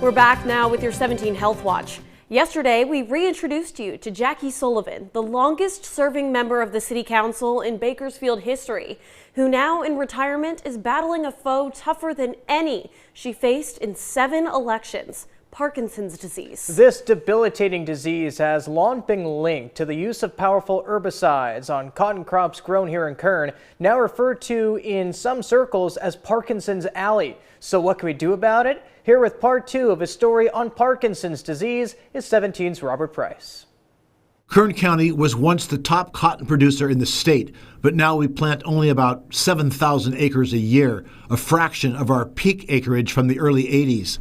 We're back now with your 17 Health Watch. Yesterday, we reintroduced you to Jackie Sullivan, the longest-serving member of the City Council in Bakersfield history, who now in retirement is battling a foe tougher than any she faced in 7 elections: Parkinson's disease. This debilitating disease has long been linked to the use of powerful herbicides on cotton crops grown here in Kern, now referred to in some circles as Parkinson's Alley. So what can we do about it? Here with part 2 of his story on Parkinson's disease is 17's Robert Price. Kern County was once the top cotton producer in the state, but now we plant only about 7,000 acres a year, a fraction of our peak acreage from the early 80s.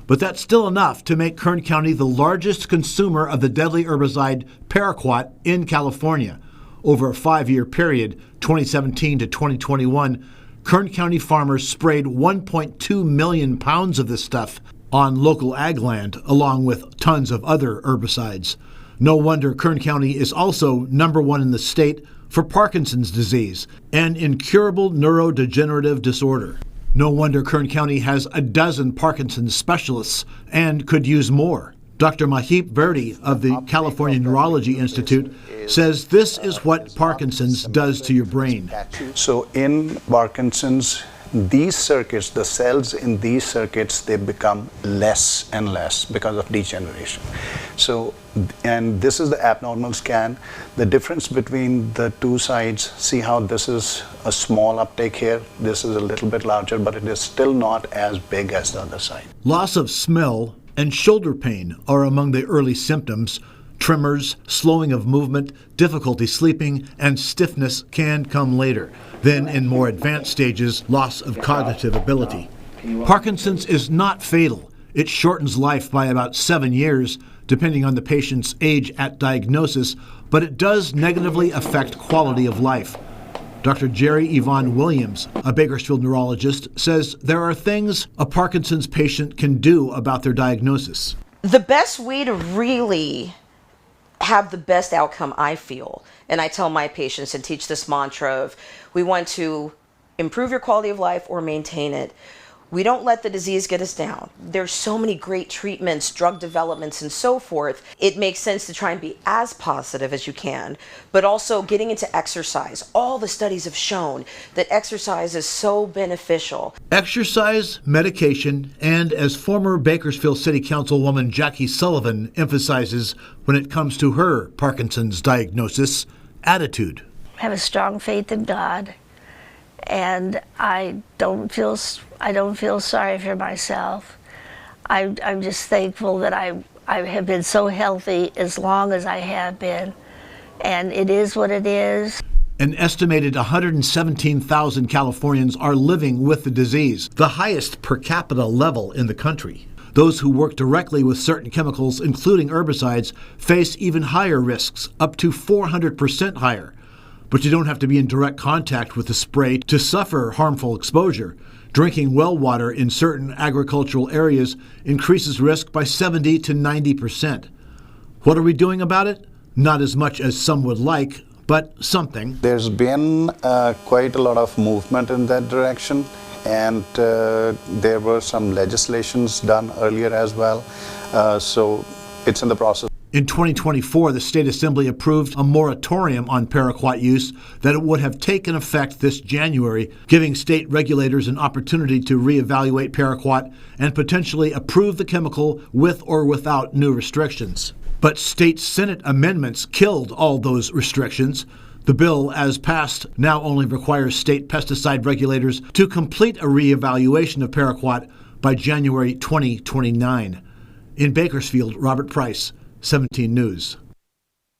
But that's still enough to make Kern County the largest consumer of the deadly herbicide paraquat in California. Over a 5-year period, 2017 to 2021, Kern County farmers sprayed 1.2 million pounds of this stuff on local ag land, along with tons of other herbicides. No wonder Kern County is also #1 in the state for Parkinson's disease, an incurable neurodegenerative disorder. No wonder Kern County has a dozen Parkinson's specialists and could use more. Dr. Mahip Verdi of the California Neurology Institute says this is what Parkinson's does to your brain. So in Parkinson's, these circuits, the cells in these circuits, they become less and less because of degeneration. So, and this is the abnormal scan. The difference between the two sides, see how this is a small uptake here, this is a little bit larger, but it is still not as big as the other side. Loss of smell and shoulder pain are among the early symptoms. Tremors, slowing of movement, difficulty sleeping, and stiffness can come later. Then, in more advanced stages, loss of cognitive ability. Parkinson's is not fatal. It shortens life by about 7 years, depending on the patient's age at diagnosis, but it does negatively affect quality of life. Dr. Jerry Yvonne Williams, a Bakersfield neurologist, says there are things a Parkinson's patient can do about their diagnosis. The best way to really have the best outcome, I feel, and I tell my patients and teach this mantra of, we want to improve your quality of life or maintain it. We don't let the disease get us down. There's so many great treatments, drug developments, and so forth. It makes sense to try and be as positive as you can, but also getting into exercise. All the studies have shown that exercise is so beneficial. Exercise, medication, and as former Bakersfield City Councilwoman Jackie Sullivan emphasizes when it comes to her Parkinson's diagnosis, attitude. I have a strong faith in God, and I don't feel sorry for myself. I'm just thankful that I have been so healthy as long as I have been, and it is what it is. An estimated 117,000 Californians are living with the disease, the highest per capita level in the country. Those who work directly with certain chemicals, including herbicides, face even higher risks, up to 400% higher. But you don't have to be in direct contact with the spray to suffer harmful exposure. Drinking well water in certain agricultural areas increases risk by 70 to 90%. What are we doing about it? Not as much as some would like, but something. There's been quite a lot of movement in that direction, and there were some legislations done earlier as well, so it's in the process. In 2024, the State Assembly approved a moratorium on paraquat use that would have taken effect this January, giving state regulators an opportunity to reevaluate paraquat and potentially approve the chemical with or without new restrictions. But state Senate amendments killed all those restrictions. The bill, as passed, now only requires state pesticide regulators to complete a reevaluation of paraquat by January 2029. In Bakersfield, Robert Price, 17 News.